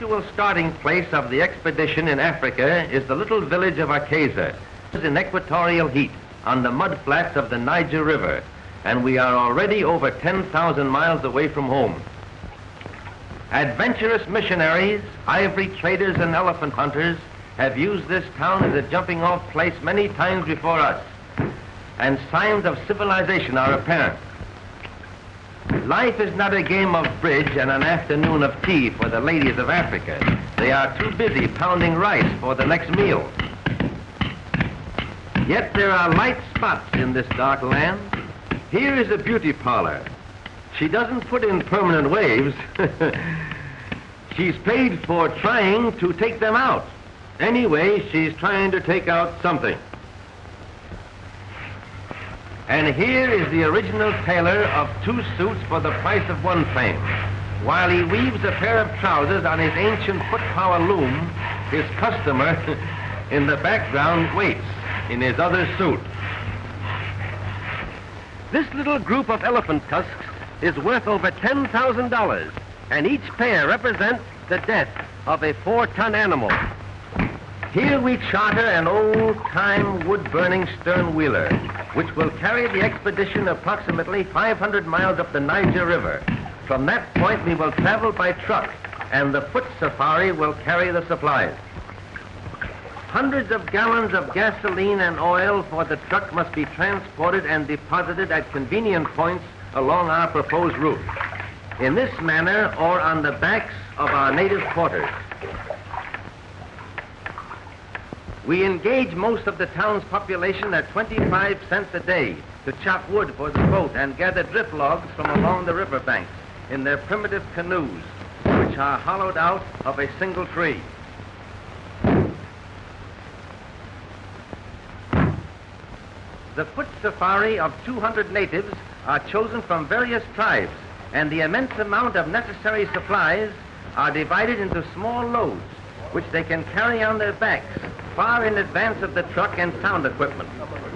actual starting place of the expedition in Africa is the little village of Akeza, in equatorial heat on the mudflats of the Niger River, and we are already over 10,000 miles away from home. Adventurous missionaries, ivory traders, and elephant hunters have used this town as a jumping-off place many times before us, and signs of civilization are apparent. Life is not a game of bridge and an afternoon of tea for the ladies of Africa. They are too busy pounding rice for the next meal. Yet there are light spots in this dark land. Here is a beauty parlor. She doesn't put in permanent waves. She's paid for trying to take them out. Anyway, she's trying to take out something. And here is the original tailor of 2 suits for the price of 1 frame. While he weaves a pair of trousers on his ancient foot-power loom, his customer in the background waits in his other suit. This little group of elephant tusks is worth over $10,000, and each pair represents the death of a 4-ton animal. Here we charter an old-time wood-burning stern-wheeler, which will carry the expedition approximately 500 miles up the Niger River. From that point, we will travel by truck, and the foot safari will carry the supplies. Hundreds of gallons of gasoline and oil for the truck must be transported and deposited at convenient points along our proposed route, in this manner or on the backs of our native quarters. We engage most of the town's population at 25 cents a day to chop wood for the boat and gather drift logs from along the riverbanks in their primitive canoes, which are hollowed out of a single tree. The foot safari of 200 natives are chosen from various tribes, and the immense amount of necessary supplies are divided into small loads, which they can carry on their backs far in advance of the truck and sound equipment.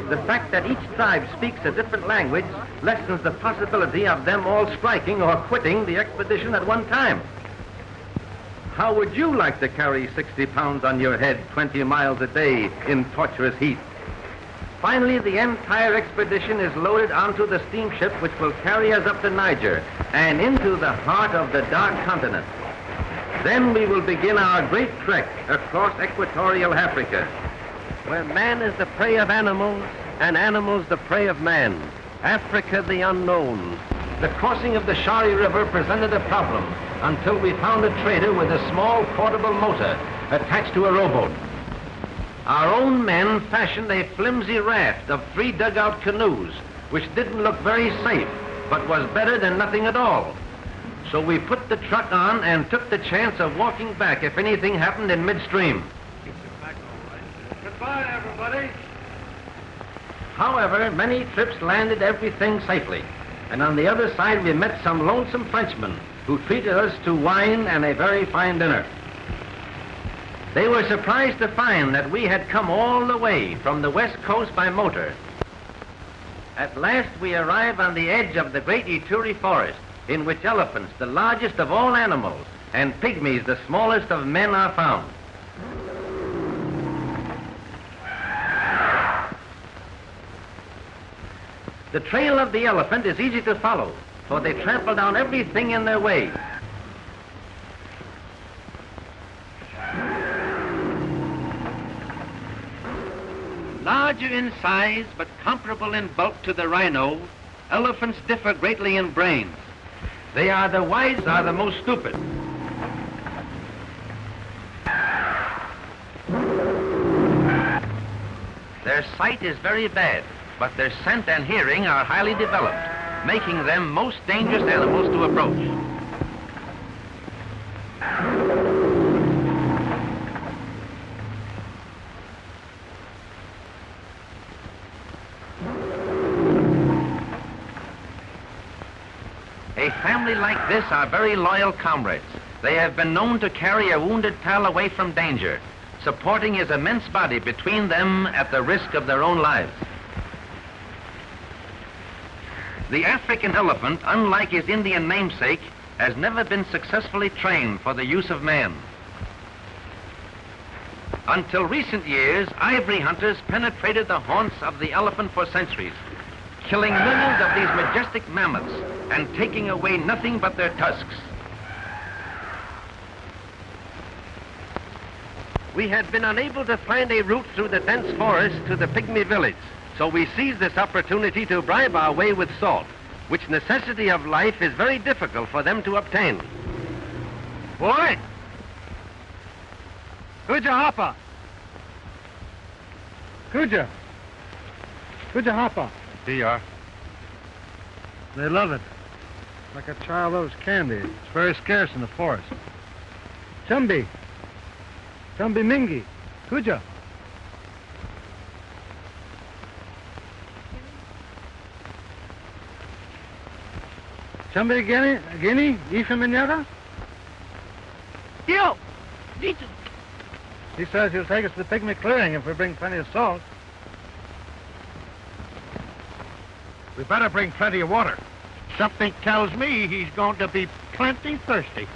The fact that each tribe speaks a different language lessens the possibility of them all striking or quitting the expedition at one time. How would you like to carry 60 pounds on your head 20 miles a day in torturous heat? Finally, the entire expedition is loaded onto the steamship which will carry us up the Niger and into the heart of the dark continent. Then we will begin our great trek across equatorial Africa, where man is the prey of animals and animals the prey of man. Africa the unknown. The crossing of the Shari River presented a problem until we found a trader with a small portable motor attached to a rowboat. Our own men fashioned a flimsy raft of 3 dugout canoes, which didn't look very safe, but was better than nothing at all. So we put the truck on and took the chance of walking back if anything happened in midstream. Goodbye, everybody. However, many trips landed everything safely, and on the other side we met some lonesome Frenchmen who treated us to wine and a very fine dinner. They were surprised to find that we had come all the way from the west coast by motor. At last we arrive on the edge of the great Ituri forest, in which elephants, the largest of all animals, and pygmies, the smallest of men, are found. The trail of the elephant is easy to follow, for they trample down everything in their way. Larger in size, but comparable in bulk to the rhino, elephants differ greatly in brains. They are the wise, are the most stupid. Their sight is very bad, but their scent and hearing are highly developed, making them most dangerous animals to approach. A family like this are very loyal comrades. They have been known to carry a wounded pal away from danger, supporting his immense body between them at the risk of their own lives. The African elephant, unlike his Indian namesake, has never been successfully trained for the use of man. Until recent years, ivory hunters penetrated the haunts of the elephant for centuries, killing millions of these majestic mammoths and taking away nothing but their tusks. We had been unable to find a route through the dense forest to the pygmy village, so we seized this opportunity to bribe our way with salt, which necessity of life is very difficult for them to obtain. Boy! Kuja hapa! Kuja! Kuja hapa! Here you are. They love it. Like a child loves candy. It's very scarce in the forest. Chumbi! Chumbi mingi! Kuja! Chumbi guinea? Ifa minyara? Yo! He says he'll take us to the pygmy clearing if we bring plenty of salt. We better bring plenty of water. Something tells me he's going to be plenty thirsty.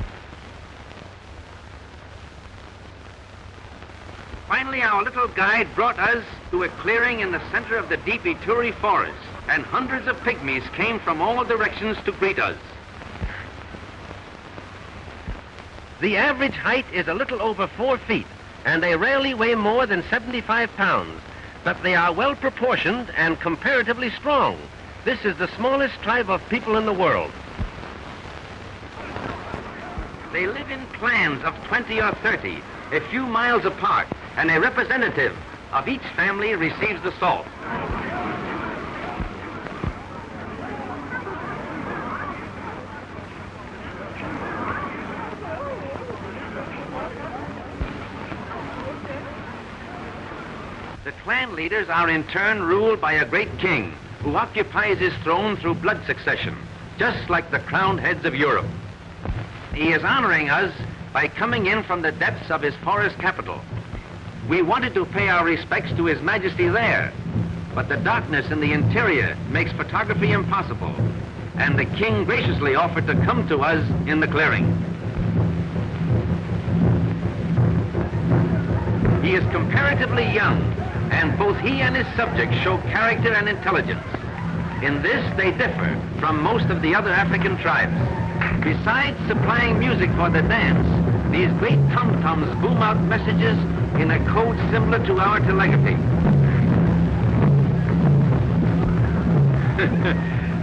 Finally, our little guide brought us to a clearing in the center of the deep Ituri forest, and hundreds of pygmies came from all directions to greet us. The average height is a little over 4 feet, and they rarely weigh more than 75 pounds, but they are well proportioned and comparatively strong. This is the smallest tribe of people in the world. They live in clans of 20 or 30, a few miles apart, and a representative of each family receives the salt. The clan leaders are in turn ruled by a great king who occupies his throne through blood succession, just like the crowned heads of Europe. He is honoring us by coming in from the depths of his forest capital. We wanted to pay our respects to His Majesty there, but the darkness in the interior makes photography impossible, and the king graciously offered to come to us in the clearing. He is comparatively young, and both he and his subjects show character and intelligence. In this, they differ from most of the other African tribes. Besides supplying music for the dance, these great tom-toms boom out messages in a code similar to our telegraphy.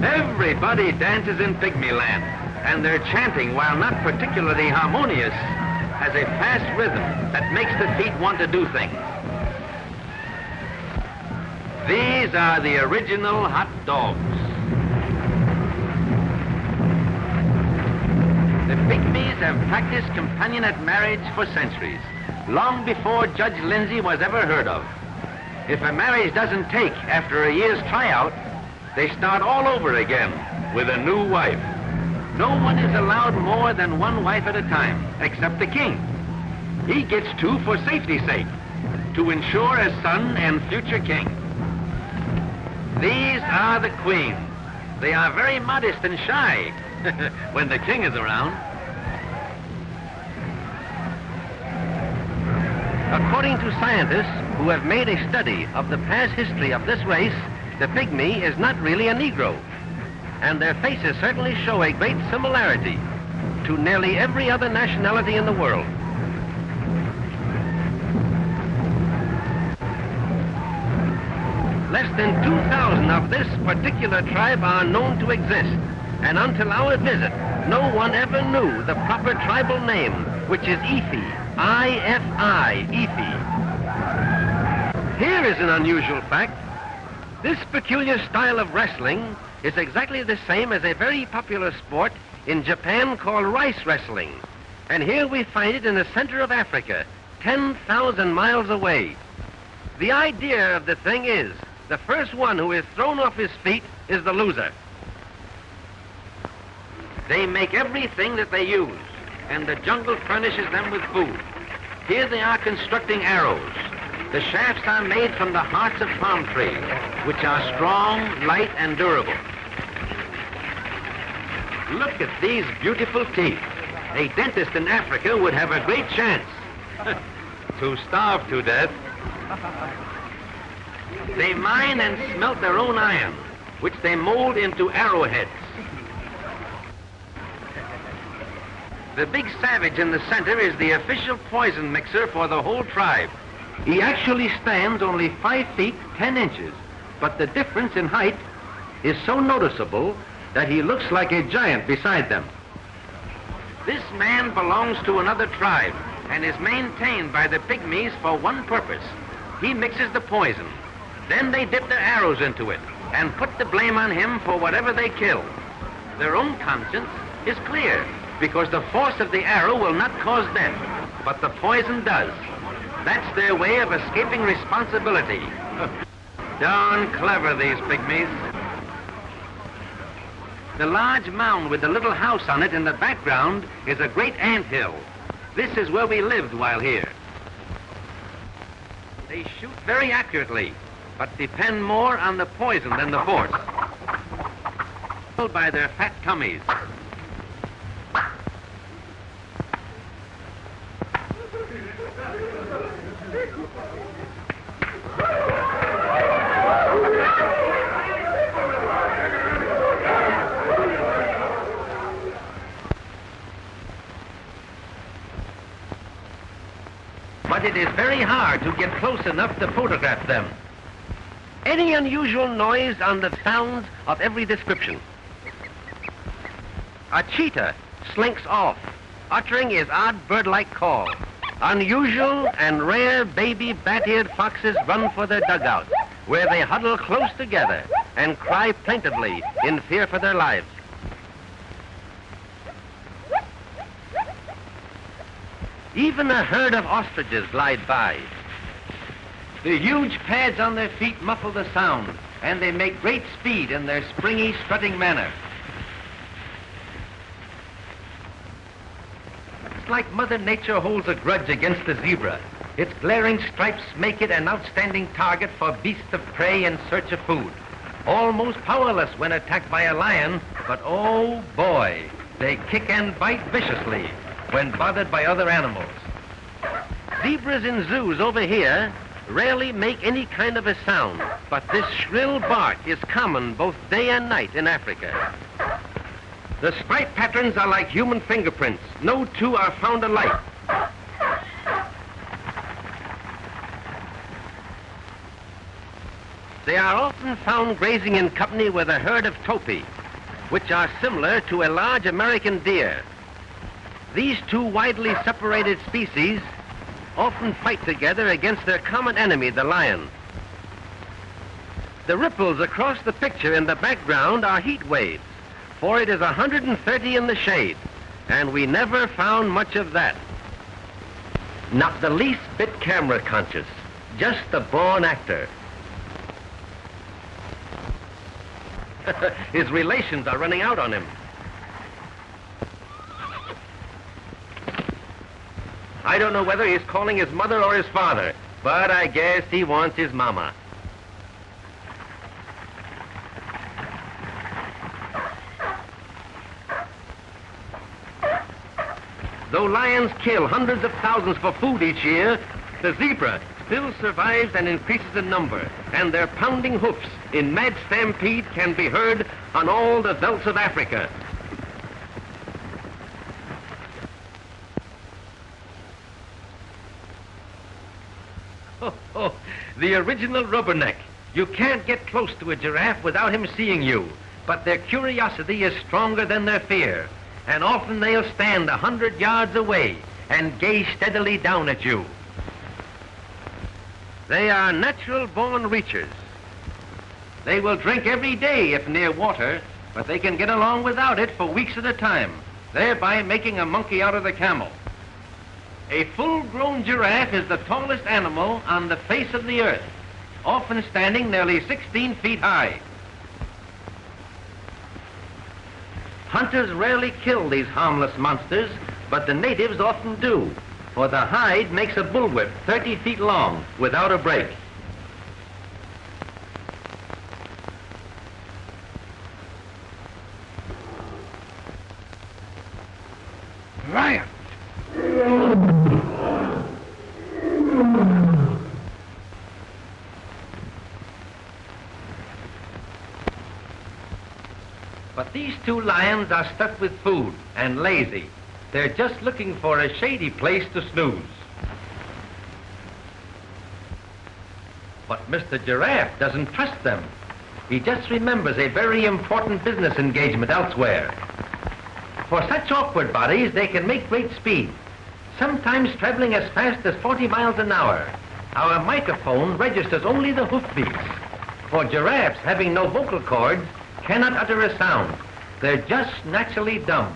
Everybody dances in Pygmy Land, and their chanting, while not particularly harmonious, has a fast rhythm that makes the feet want to do things. These are the original hot dogs. The Pygmies have practiced companionate marriage for centuries, long before Judge Lindsay was ever heard of. If a marriage doesn't take after a year's tryout, they start all over again with a new wife. No one is allowed more than one wife at a time, except the king. He gets 2 for safety's sake, to ensure a son and future king. These are the queens. They are very modest and shy when the king is around. According to scientists who have made a study of the past history of this race, the pygmy is not really a Negro, and their faces certainly show a great similarity to nearly every other nationality in the world. Less than 2,000 of this particular tribe are known to exist, and until our visit, no one ever knew the proper tribal name, which is Ifi, I-F-I, Ifi. Here is an unusual fact. This peculiar style of wrestling is exactly the same as a very popular sport in Japan called rice wrestling, and here we find it in the center of Africa, 10,000 miles away. The idea of the thing is, the first one who is thrown off his feet is the loser. They make everything that they use, and the jungle furnishes them with food. Here they are constructing arrows. The shafts are made from the hearts of palm trees, which are strong, light, and durable. Look at these beautiful teeth. A dentist in Africa would have a great chance. to starve to death. They mine and smelt their own iron, which they mold into arrowheads. The big savage in the center is the official poison mixer for the whole tribe. He actually stands only 5 feet 10 inches, but the difference in height is so noticeable that he looks like a giant beside them. This man belongs to another tribe and is maintained by the pygmies for one purpose. He mixes the poison. Then they dip their arrows into it and put the blame on him for whatever they kill. Their own conscience is clear, because the force of the arrow will not cause death, but the poison does. That's their way of escaping responsibility. Darn clever, these pygmies. The large mound with the little house on it in the background is a great anthill. This is where we lived while here. They shoot very accurately, but depend more on the poison than the force. By their fat tummies. But it is very hard to get close enough to photograph them. Any unusual noise on the sounds of every description. A cheetah slinks off, uttering his odd bird-like call. Unusual and rare baby bat-eared foxes run for their dugouts, where they huddle close together and cry plaintively in fear for their lives. Even a herd of ostriches glide by. The huge pads on their feet muffle the sound, and they make great speed in their springy, strutting manner. It's like Mother Nature holds a grudge against the zebra. Its glaring stripes make it an outstanding target for beasts of prey in search of food. Almost powerless when attacked by a lion, but oh boy, they kick and bite viciously when bothered by other animals. Zebras in zoos over here rarely make any kind of a sound, but this shrill bark is common both day and night in Africa. The stripe patterns are like human fingerprints. No two are found alike. They are often found grazing in company with a herd of topi, which are similar to a large American deer. These two widely separated species often fight together against their common enemy, the lion. The ripples across the picture in the background are heat waves, for it is 130 in the shade, and we never found much of that. Not the least bit camera conscious, just a born actor. His relations are running out on him. I don't know whether he's calling his mother or his father, but I guess he wants his mama. Though lions kill hundreds of thousands for food each year, the zebra still survives and increases in number, and their pounding hoofs in mad stampede can be heard on all the velds of Africa. Oh, the original rubberneck. You can't get close to a giraffe without him seeing you, but their curiosity is stronger than their fear, and often they'll stand 100 yards away and gaze steadily down at you. They are natural-born reachers. They will drink every day if near water, but they can get along without it for weeks at a time, thereby making a monkey out of the camel. A full-grown giraffe is the tallest animal on the face of the earth, often standing nearly 16 feet high. Hunters rarely kill these harmless monsters, but the natives often do, for the hide makes a bullwhip 30 feet long without a break. Lion! But these two lions are stuffed with food and lazy. They're just looking for a shady place to snooze. But Mr. Giraffe doesn't trust them. He just remembers a very important business engagement elsewhere. For such awkward bodies, they can make great speed, sometimes traveling as fast as 40 miles an hour. Our microphone registers only the hoofbeats. For giraffes, having no vocal cords, cannot utter a sound. They're just naturally dumb.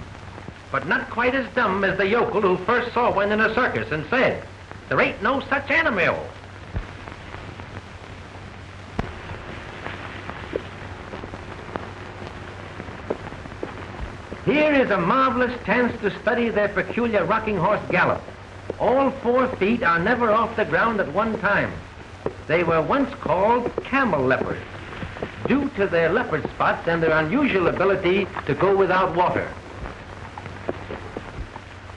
But not quite as dumb as the yokel who first saw one in a circus and said, "There ain't no such animal." Here is a marvelous chance to study their peculiar rocking horse gallop. All 4 feet are never off the ground at one time. They were once called camel leopards, due to their leopard spots and their unusual ability to go without water.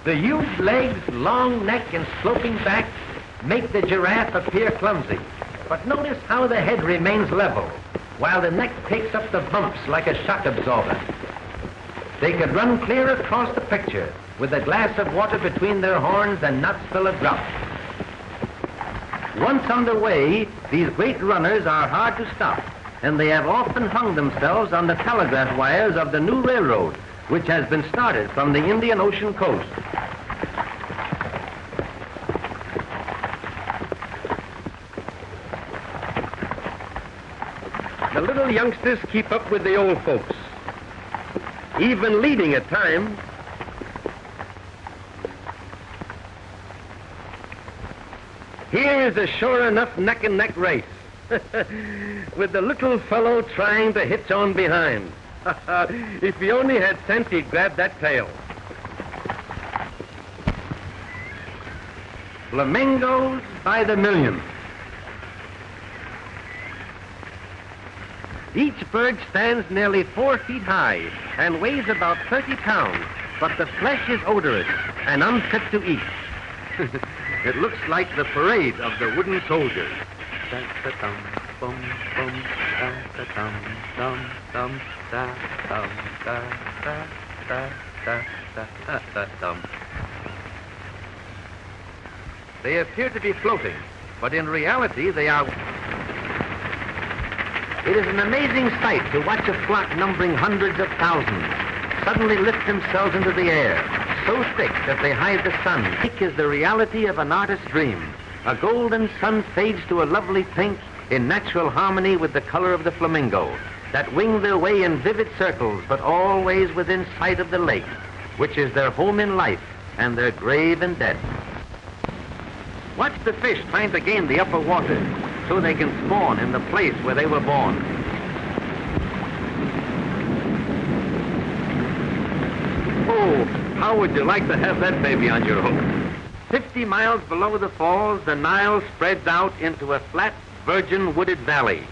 The huge legs, long neck, and sloping back make the giraffe appear clumsy. But notice how the head remains level, while the neck takes up the bumps like a shock absorber. They could run clear across the picture with a glass of water between their horns and not spill a drop. Once underway, these great runners are hard to stop, and they have often hung themselves on the telegraph wires of the new railroad, which has been started from the Indian Ocean coast. The little youngsters keep up with the old folks, even leading at times. Here is a sure enough neck-and-neck race, with the little fellow trying to hitch on behind. If he only had sense, he'd grab that tail. Flamingos by the million. Each bird stands nearly 4 feet high and weighs about 30 pounds, but the flesh is odorous and unfit to eat. It looks like the parade of the wooden soldiers. They appear to be floating, but in reality they are... It is an amazing sight to watch a flock numbering hundreds of thousands suddenly lift themselves into the air, so thick that they hide the sun. Thick is the reality of an artist's dream. A golden sun fades to a lovely pink in natural harmony with the color of the flamingo, that wing their way in vivid circles, but always within sight of the lake, which is their home in life and their grave in death. Watch the fish trying to gain the upper water so they can spawn in the place where they were born. Oh, how would you like to have that baby on your hook? 50 miles below the falls, the Nile spreads out into a flat, virgin wooded valley.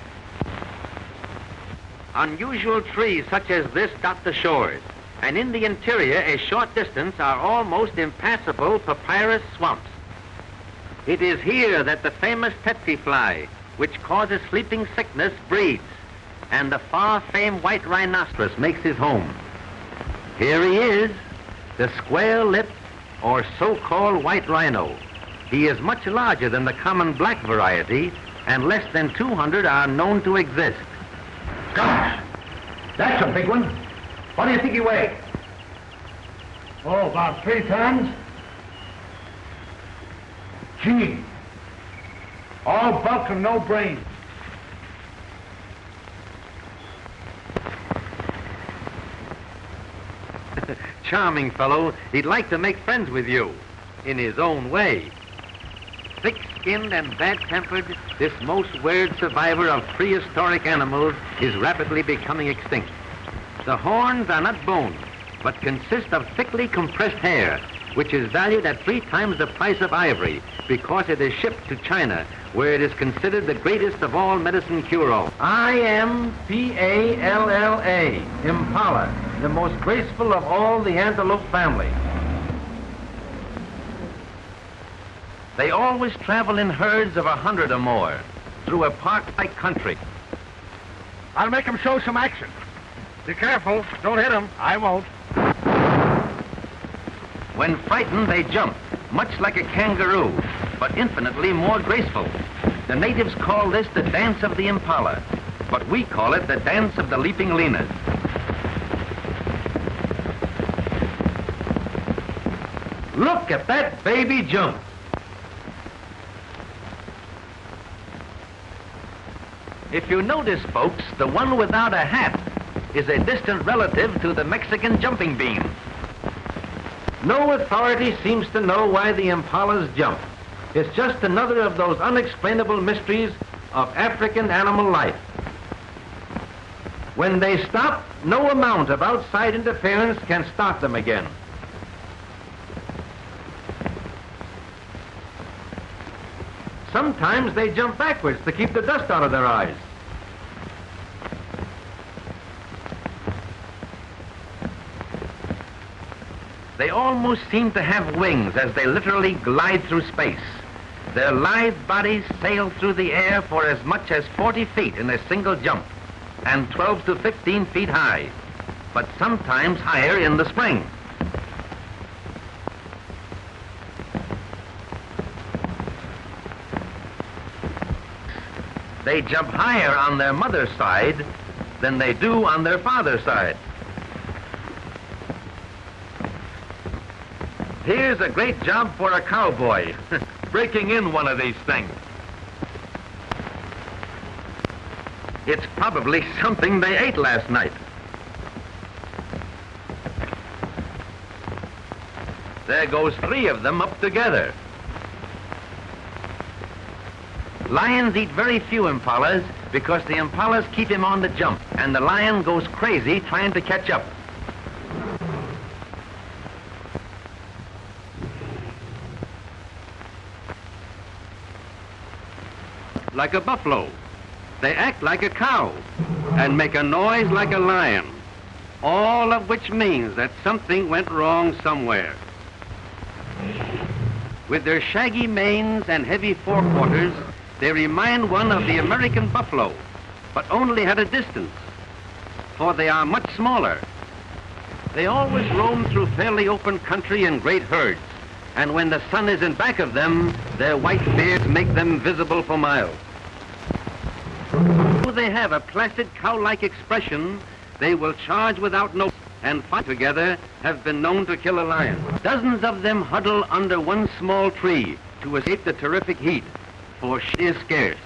Unusual trees such as this dot the shores, and in the interior a short distance are almost impassable papyrus swamps. It is here that the famous tsetse fly, which causes sleeping sickness, breeds, and the far-famed white rhinoceros makes his home. Here he is, the square-lipped or so-called white rhino. He is much larger than the common black variety, and less than 200 are known to exist. Gosh, that's a big one. What do you think he weighs? Oh, about 3 tons. Gee, all bulk and no brains. Charming fellow. He'd like to make friends with you, in his own way. Thick-skinned and bad-tempered, this most weird survivor of prehistoric animals is rapidly becoming extinct. The horns are not bone, but consist of thickly compressed hair, which is valued at 3 times the price of ivory because it is shipped to China, where it is considered the greatest of all medicine cure-all. Impala, Impala, the most graceful of all the antelope family. They always travel in herds of 100 or more through a park-like country. I'll make him show some action. Be careful. Don't hit him. I won't. When frightened, they jump, much like a kangaroo, but infinitely more graceful. The natives call this the dance of the impala, but we call it the dance of the leaping linas. Look at that baby jump. If you notice, folks, the one without a hat is a distant relative to the Mexican jumping bean. No authority seems to know why the impalas jump. It's just another of those unexplainable mysteries of African animal life. When they stop, no amount of outside interference can stop them again. Sometimes they jump backwards to keep the dust out of their eyes. They almost seem to have wings as they literally glide through space. Their lithe bodies sail through the air for as much as 40 feet in a single jump, and 12 to 15 feet high, but sometimes higher in the spring. They jump higher on their mother's side than they do on their father's side. Here's a great job for a cowboy, breaking in one of these things. It's probably something they ate last night. There goes 3 of them up together. Lions eat very few impalas because the impalas keep him on the jump, and the lion goes crazy trying to catch up. Like a buffalo, they act like a cow and make a noise like a lion, all of which means that something went wrong somewhere. With their shaggy manes and heavy forequarters, they remind one of the American buffalo, but only at a distance, for they are much smaller. They always roam through fairly open country in great herds, and when the sun is in back of them, their white beards make them visible for miles. Though they have a placid cow-like expression, they will charge without notice, and fight together have been known to kill a lion. Dozens of them huddle under one small tree to escape the terrific heat, for shit is scarce.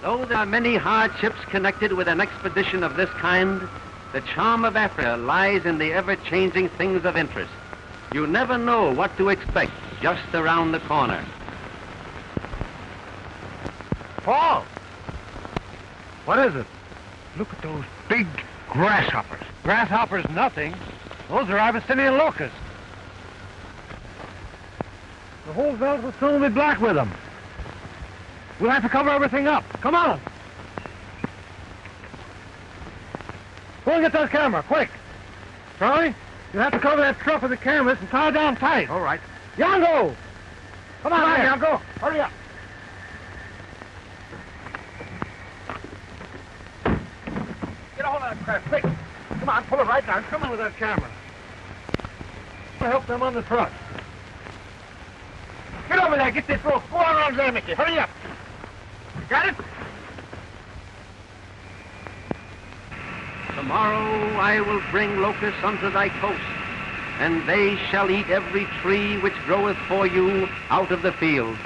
Though there are many hardships connected with an expedition of this kind, the charm of Africa lies in the ever-changing things of interest. You never know what to expect just around the corner. Paul, What is it? look at those big grasshoppers. Grasshoppers, nothing. Those are Abyssinian locusts. The whole veldt will soon be black with them. We'll have to cover everything up. Come on. Go and get that camera, quick. Charlie, you have to cover that truck with the cameras and tie it down tight. All right. Yango! Come on, Yango. Hurry up. Get a hold of that crap, quick. Come on, pull it right down. Come on with that camera. I'll help them on the truck. Get over there, get this rope. Go on around there, Mickey. Hurry up. Got it? Tomorrow I will bring locusts unto thy coast, and they shall eat every tree which groweth for you out of the field.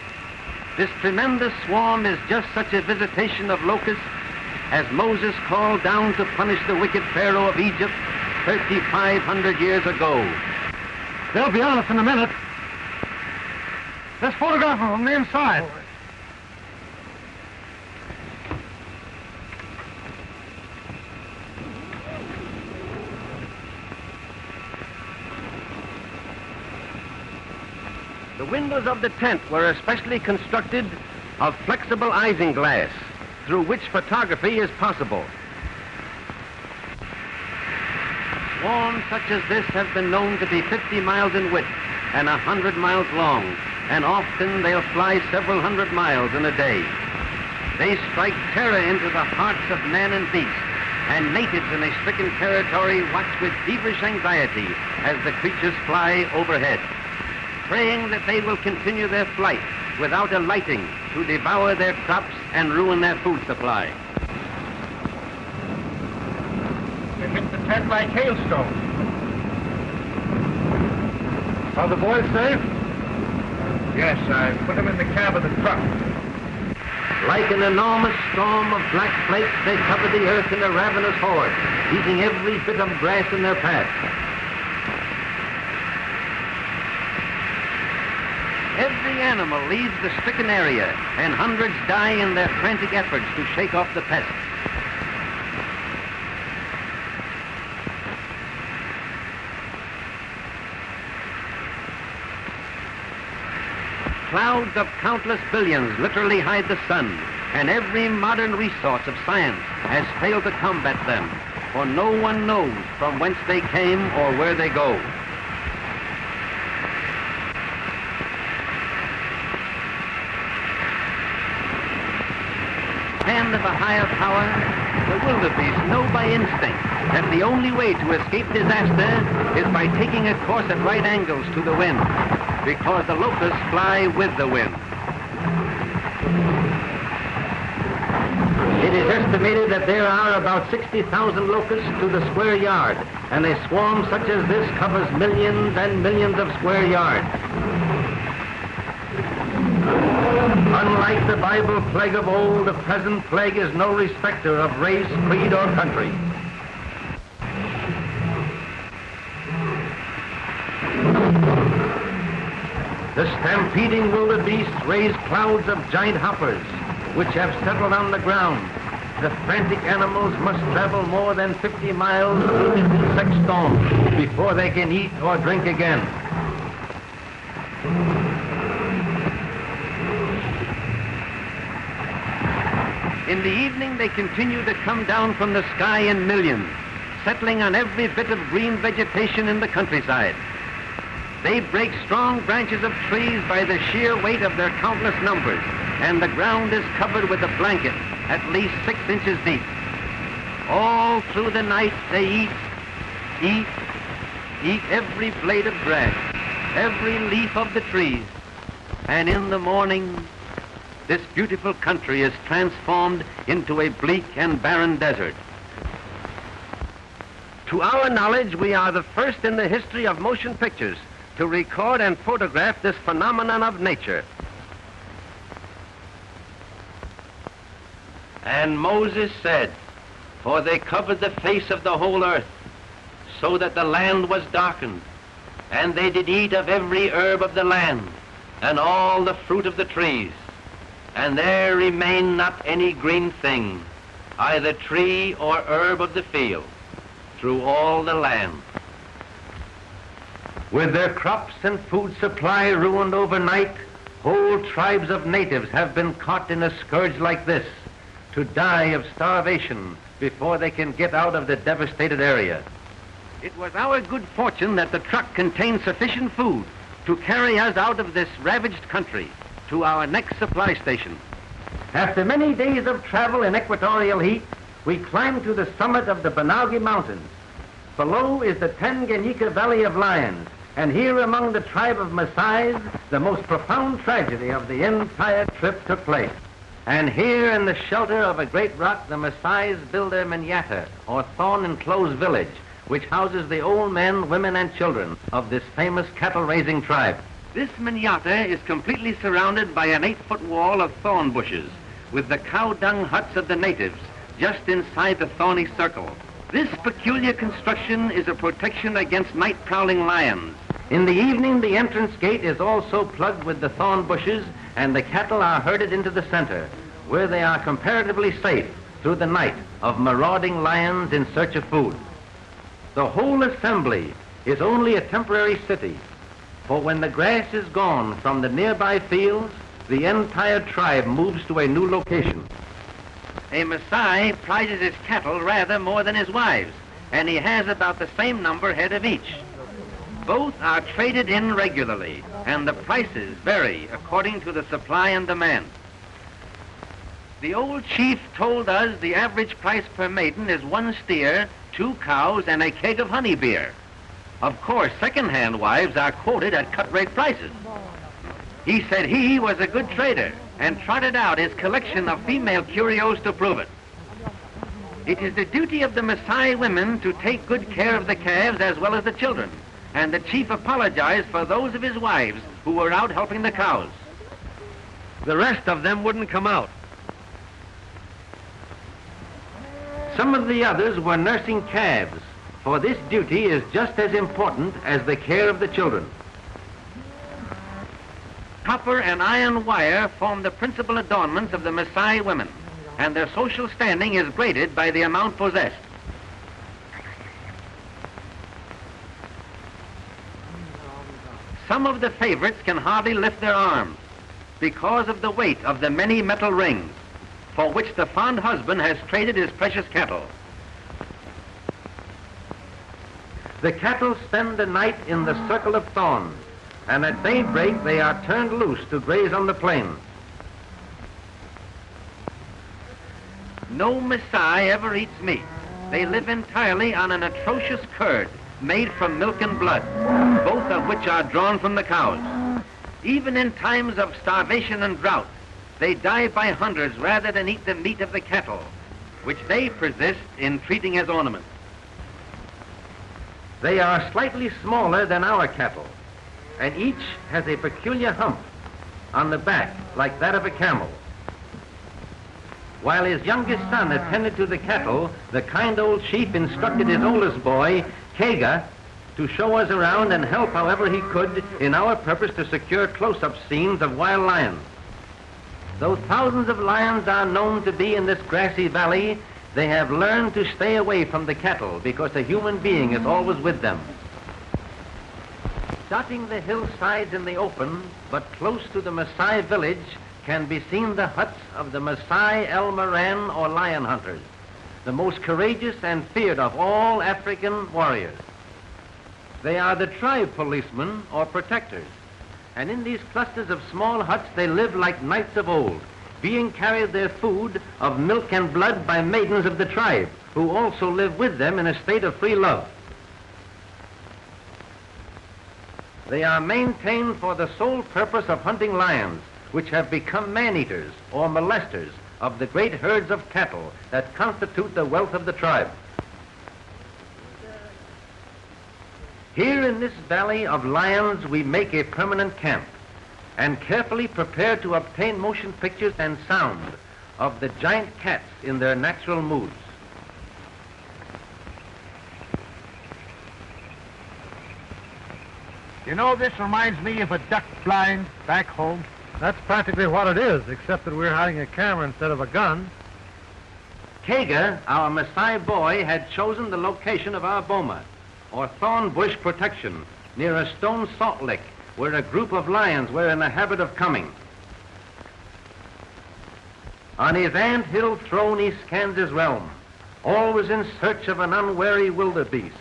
This tremendous swarm is just such a visitation of locusts as Moses called down to punish the wicked Pharaoh of Egypt 3,500 years ago. They'll be on us in a minute. Let's photograph them from the inside. The windows of the tent were especially constructed of flexible isinglass, through which photography is possible. Swarms such as this have been known to be 50 miles in width and 100 miles long, and often they'll fly several hundred miles in a day. They strike terror into the hearts of man and beast, and natives in a stricken territory watch with feverish anxiety as the creatures fly overhead, praying that they will continue their flight without alighting to devour their crops and ruin their food supply. They hit the tent like hailstones. Are the boys safe? Yes, I put them in the cab of the truck. Like an enormous storm of black flakes, they cover the earth in a ravenous horde, eating every bit of grass in their path. Every animal leaves the stricken area, and hundreds die in their frantic efforts to shake off the pest. Clouds of countless billions literally hide the sun, and every modern resource of science has failed to combat them, for no one knows from whence they came or where they go. Hand of a higher power, the wildebeest know by instinct that the only way to escape disaster is by taking a course at right angles to the wind, because the locusts fly with the wind. It is estimated that there are about 60,000 locusts to the square yard, and a swarm such as this covers millions and millions of square yards. Unlike the Bible plague of old, the present plague is no respecter of race, creed, or country. The stampeding wildebeests raise clouds of giant hoppers, which have settled on the ground. The frantic animals must travel more than 50 miles through this insect storm before they can eat or drink again. In the evening, they continue to come down from the sky in millions, settling on every bit of green vegetation in the countryside. They break strong branches of trees by the sheer weight of their countless numbers, and the ground is covered with a blanket at least 6 inches deep. All through the night, they eat every blade of grass, every leaf of the trees, and in the morning, this beautiful country is transformed into a bleak and barren desert. To our knowledge, we are the first in the history of motion pictures to record and photograph this phenomenon of nature. And Moses said, "For they covered the face of the whole earth, so that the land was darkened, and they did eat of every herb of the land, and all the fruit of the trees. And there remained not any green thing, either tree or herb of the field, through all the land." With their crops and food supply ruined overnight, whole tribes of natives have been caught in a scourge like this, to die of starvation before they can get out of the devastated area. It was our good fortune that the truck contained sufficient food to carry us out of this ravaged country to our next supply station. After many days of travel in equatorial heat, we climbed to the summit of the Banaugi Mountains. Below is the Tanganyika Valley of Lions, and here among the tribe of Maasais, the most profound tragedy of the entire trip took place. And here in the shelter of a great rock, the Maasais build their Manyatta, or thorn-enclosed village, which houses the old men, women, and children of this famous cattle-raising tribe. This Manyatta is completely surrounded by an 8-foot wall of thorn bushes, with the cow-dung huts of the natives just inside the thorny circle. This peculiar construction is a protection against night-prowling lions. In the evening, the entrance gate is also plugged with the thorn bushes, and the cattle are herded into the center, where they are comparatively safe through the night of marauding lions in search of food. The whole assembly is only a temporary city, for when the grass is gone from the nearby fields, the entire tribe moves to a new location. A Maasai prizes his cattle rather more than his wives, and he has about the same number head of each. Both are traded in regularly, and the prices vary according to the supply and demand. The old chief told us the average price per maiden is 1 steer, 2 cows, and a keg of honey beer. Of course, second-hand wives are quoted at cut-rate prices. He said he was a good trader and trotted out his collection of female curios to prove it. It is the duty of the Maasai women to take good care of the calves as well as the children, and the chief apologized for those of his wives who were out helping the cows. The rest of them wouldn't come out. Some of the others were nursing calves, for this duty is just as important as the care of the children. Copper and iron wire form the principal adornments of the Maasai women, and their social standing is graded by the amount possessed. Some of the favorites can hardly lift their arms because of the weight of the many metal rings for which the fond husband has traded his precious cattle. The cattle spend the night in the circle of thorns, and at daybreak they are turned loose to graze on the plains. No Maasai ever eats meat. They live entirely on an atrocious curd made from milk and blood, both of which are drawn from the cows. Even in times of starvation and drought, they die by hundreds rather than eat the meat of the cattle, which they persist in treating as ornaments. They are slightly smaller than our cattle, and each has a peculiar hump on the back like that of a camel. While his youngest son attended to the cattle, the kind old chief instructed his oldest boy, Kega, to show us around and help however he could in our purpose to secure close-up scenes of wild lions. Though thousands of lions are known to be in this grassy valley, they have learned to stay away from the cattle because a human being is always with them. Dotting the hillsides in the open, but close to the Maasai village, can be seen the huts of the Maasai El Moran or lion hunters, the most courageous and feared of all African warriors. They are the tribe policemen or protectors, and in these clusters of small huts they live like knights of old, being carried their food of milk and blood by maidens of the tribe, who also live with them in a state of free love. They are maintained for the sole purpose of hunting lions, which have become man-eaters or molesters of the great herds of cattle that constitute the wealth of the tribe. Here in this valley of lions we make a permanent camp and carefully prepare to obtain motion pictures and sound of the giant cats in their natural moods. You know, this reminds me of a duck blind back home. That's practically what it is, except that we're hiding a camera instead of a gun. Kega, our Maasai boy, had chosen the location of our boma, or thorn bush protection, near a stone salt lick where a group of lions were in the habit of coming. On his ant-hill throne he scans his realm, always in search of an unwary wildebeest,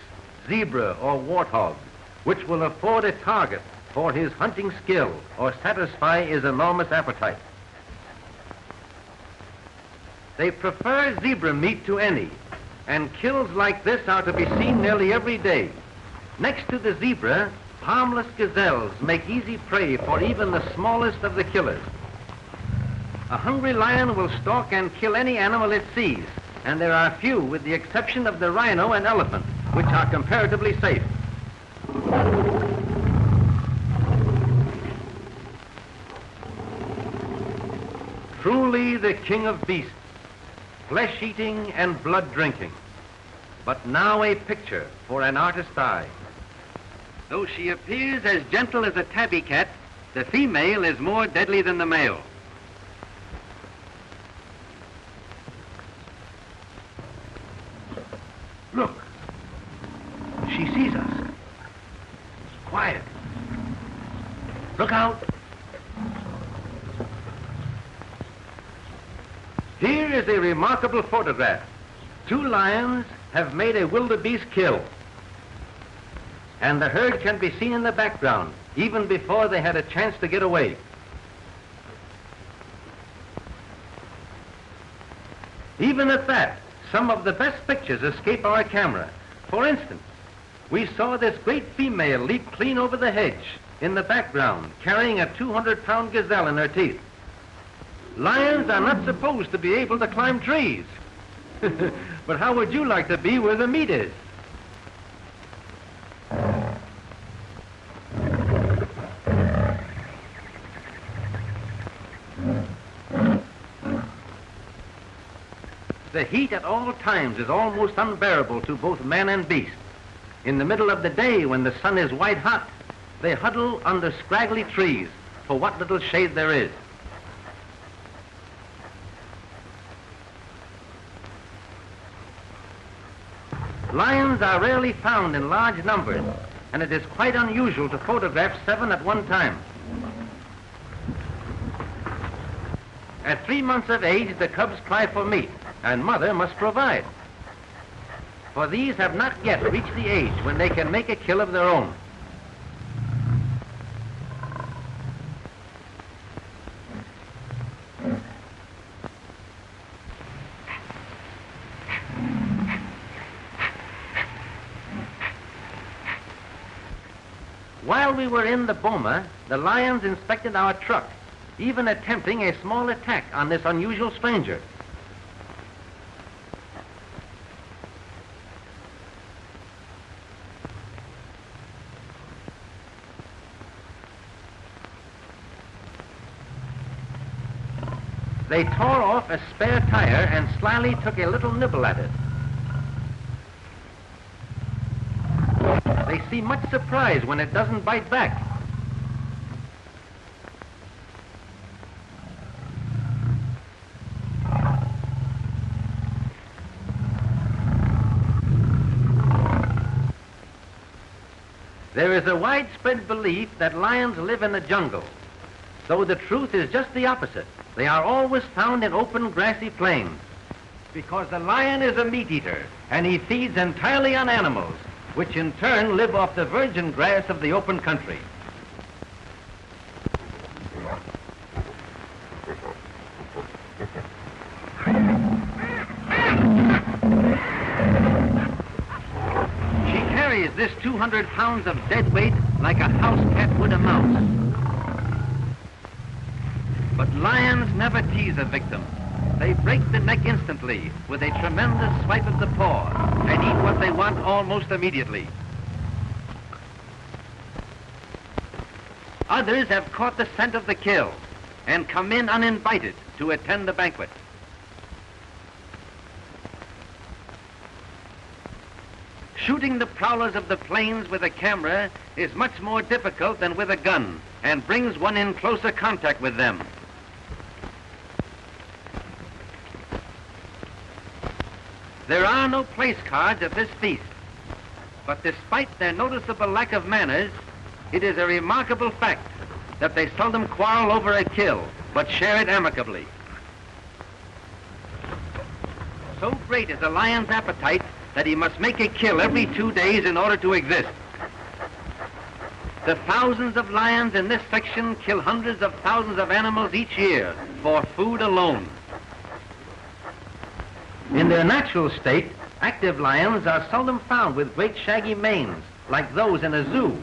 zebra or warthog, which will afford a target for his hunting skill or satisfy his enormous appetite. They prefer zebra meat to any, and kills like this are to be seen nearly every day. Next to the zebra, harmless gazelles make easy prey for even the smallest of the killers. A hungry lion will stalk and kill any animal it sees, and there are few, with the exception of the rhino and elephant, which are comparatively safe. Truly the king of beasts, flesh-eating and blood-drinking, but now a picture for an artist's eye. Though she appears as gentle as a tabby cat, the female is more deadly than the male. Look, she sees us. Quiet. Look out. Here is a remarkable photograph. 2 lions have made a wildebeest kill, and the herd can be seen in the background, even before they had a chance to get away. Even at that, some of the best pictures escape our camera. For instance, we saw this great female leap clean over the hedge in the background, carrying a 200-pound gazelle in her teeth. Lions are not supposed to be able to climb trees. But how would you like to be where the meat is? The heat at all times is almost unbearable to both man and beast. In the middle of the day, when the sun is white hot, they huddle under scraggly trees for what little shade there is. Lions are rarely found in large numbers, and it is quite unusual to photograph 7 at one time. At 3 months of age, the cubs cry for meat, and mother must provide. For these have not yet reached the age when they can make a kill of their own. While we were in the boma, the lions inspected our truck, even attempting a small attack on this unusual stranger. They tore off a spare tire and slyly took a little nibble at it. They seem much surprised when it doesn't bite back. There is a widespread belief that lions live in the jungle, though the truth is just the opposite. They are always found in open grassy plains, because the lion is a meat eater, and he feeds entirely on animals, which in turn live off the virgin grass of the open country. She carries this 200 pounds of dead weight like a house cat would a mouse. But lions never tease a victim. They break the neck instantly with a tremendous swipe of the paw and eat what they want almost immediately. Others have caught the scent of the kill and come in uninvited to attend the banquet. Shooting the prowlers of the plains with a camera is much more difficult than with a gun and brings one in closer contact with them. There are no place cards at this feast, but despite their noticeable lack of manners, it is a remarkable fact that they seldom quarrel over a kill, but share it amicably. So great is a lion's appetite that he must make a kill every 2 days in order to exist. The thousands of lions in this section kill hundreds of thousands of animals each year for food alone. In their natural state, active lions are seldom found with great shaggy manes like those in a zoo,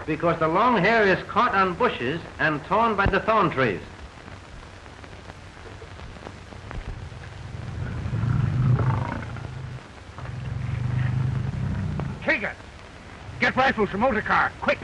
because the long hair is caught on bushes and torn by the thorn trees. Trigger! Get rifles from motor car, quick!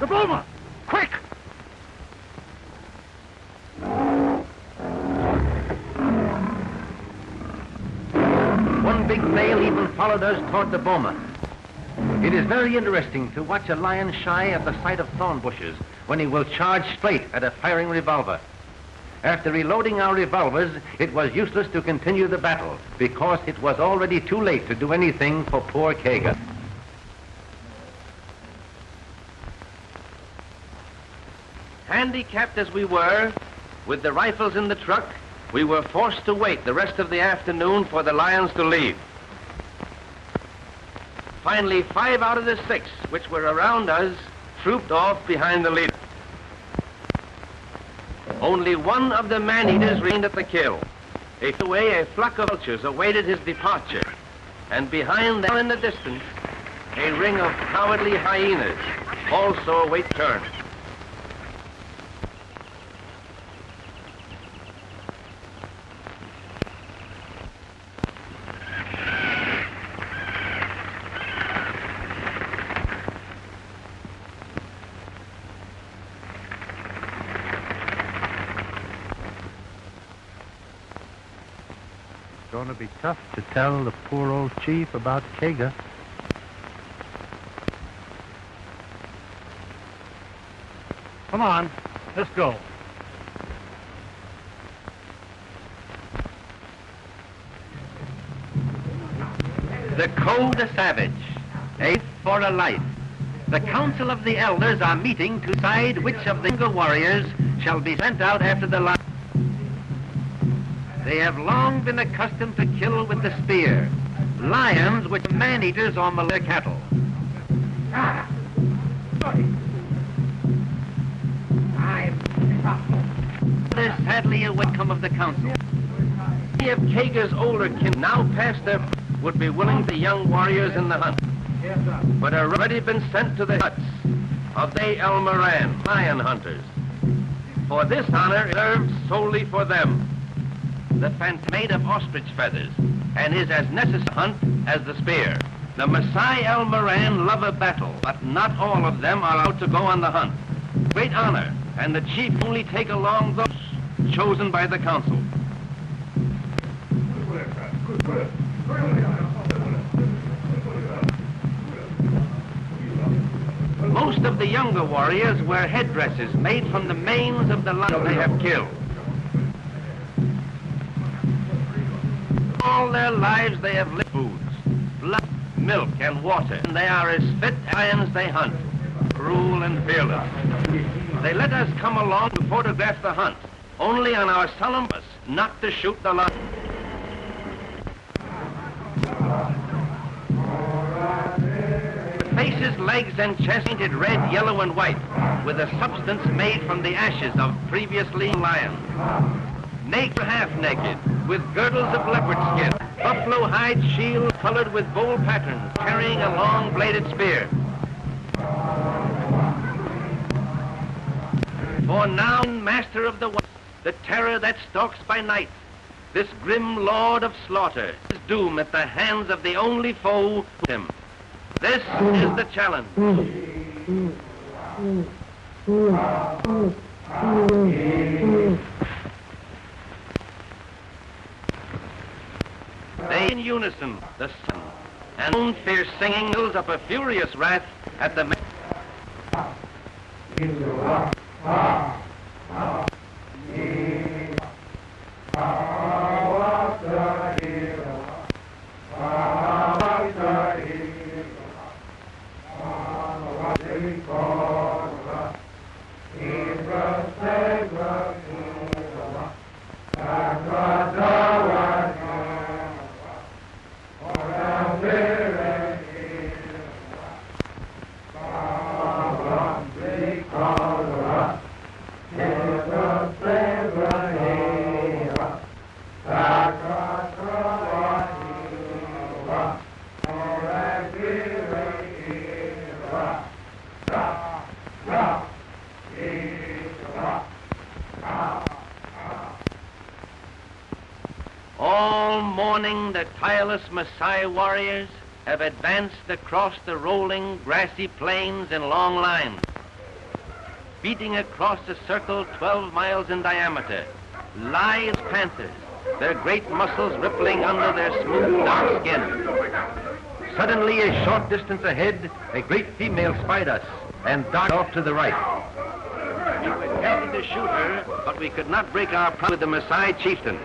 The boma! Quick! One big male even followed us toward the boma. It is very interesting to watch a lion shy at the sight of thorn bushes when he will charge straight at a firing revolver. After reloading our revolvers, it was useless to continue the battle because it was already too late to do anything for poor Kaga. Handicapped as we were, with the rifles in the truck, we were forced to wait the rest of the afternoon for the lions to leave. Finally, 5 out of the 6 which were around us trooped off behind the leader. Only one of the man-eaters remained at the kill. A flock of vultures awaited his departure, and behind them in the distance, a ring of cowardly hyenas also await turn. Going to be tough to tell the poor old chief about Kaga. Come on, let's go. The code of savage, a for a life. The council of the elders are meeting to decide which of the younger warriors shall be sent out after the lion. They have long been accustomed to kill with the spear, lions which are man-eaters or Malay cattle. There's sadly a outcome of the council. Many of Kaga's older kin now past their would be willing the young warriors in the hunt, but have already been sent to the huts of the El Moran, lion hunters. For this honor reserved solely for them. The phantom made of ostrich feathers and is as necessary to hunt as the spear. The Maasai El Moran love a battle, but not all of them are allowed to go on the hunt. Great honor, and the chief only take along those chosen by the council. Most of the younger warriors wear headdresses made from the manes of the lion they have killed. All their lives they have lived foods, blood, milk, and water, and they are as fit as lions they hunt, cruel and fearless. They let us come along to photograph the hunt, only on our solemn promise not to shoot the lion. The faces, legs, and chest painted red, yellow, and white, with a substance made from the ashes of previously lions. Naked or half naked, with girdles of leopard skin, buffalo hide shield colored with bold patterns, carrying a long bladed spear. For now, master of the wild, the terror that stalks by night, this grim lord of slaughter, his doom at the hands of the only foe with him. This is the challenge. They in unison, the sun, and moon fierce singing builds up a furious wrath at the All morning the tireless Maasai warriors have advanced across the rolling grassy plains in long lines. beating across a circle 12 miles in diameter, lithe panthers, their great muscles rippling under their smooth, dark skin. Suddenly, a short distance ahead, a great female spied us and darted off to the right. We were ready to shoot her, but we could not break our promise with the Maasai chieftain.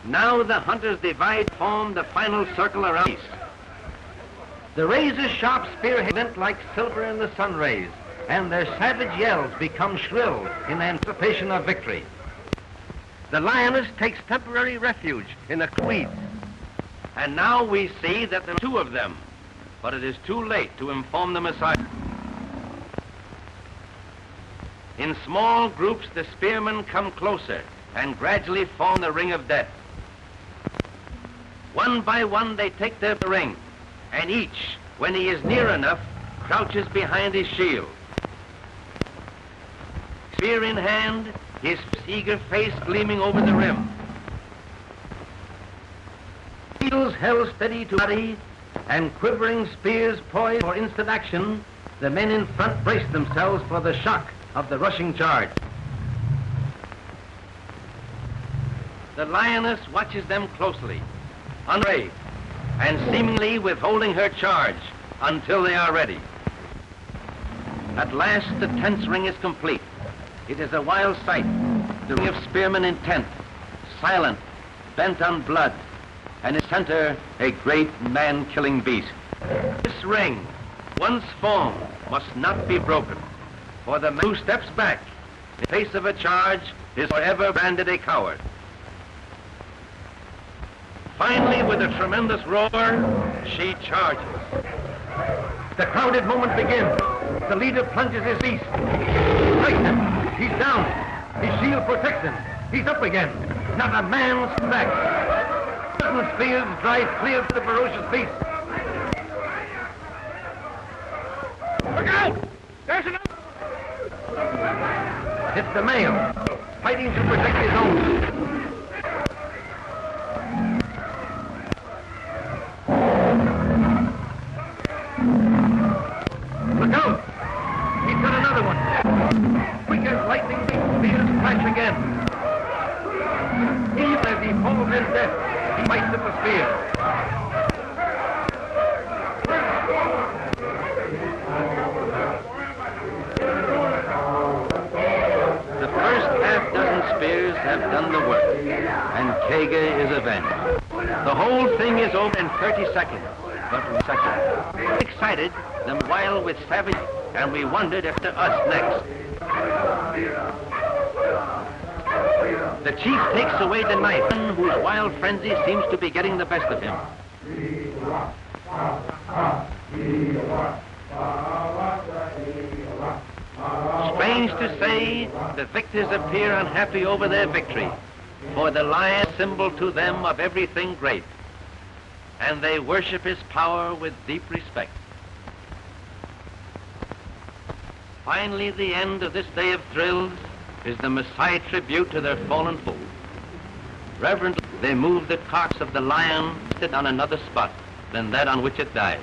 Now the hunters divide, form the final circle around east. The razor-sharp spearheads glint like silver in the sun rays, and their savage yells become shrill in anticipation of victory. The lioness takes temporary refuge in the weeds, and now we see that there are two of them, but it is too late to inform the Maasai. In small groups, the spearmen come closer and gradually form the ring of death. One by one, they take their ring, and each, when he is near enough, crouches behind his shield. Spear in hand, his eager face gleaming over the rim. Shields held steady to body, and quivering spears poised for instant action, the men in front brace themselves for the shock of the rushing charge. The lioness watches them closely, unafraid, and seemingly withholding her charge until they are ready. At last, the tense ring is complete. It is a wild sight, the ring of spearmen intent, silent, bent on blood, and in its center, a great man-killing beast. This ring, once formed, must not be broken, for the man who steps back in face of a charge is forever branded a coward. Finally, with a tremendous roar, she charges. The crowded moment begins. The leader plunges his beast. Strike him. He's down. His shield protects him. He's up again. Not a man's back. Certain spears drive clear of the ferocious beast. Look out! There's another! It's the male, fighting to protect his own. Look out! He's got another one. Quick as lightning, the spears flash again. Even as he falls in death, he bites at the spear. The first half-dozen spears have done the work, and Kega is avenged. The whole thing is over in 30 seconds. But excited, them wild with savage, and we wondered if to us next. The chief takes away the knife, whose wild frenzy seems to be getting the best of him. Strange to say, the victors appear unhappy over their victory, for the lion is symbol to them of everything great, and they worship his power with deep respect. Finally, the end of this day of thrills is the Maasai tribute to their fallen foe. Reverently, they move the carcass of the lion on another spot than that on which it died.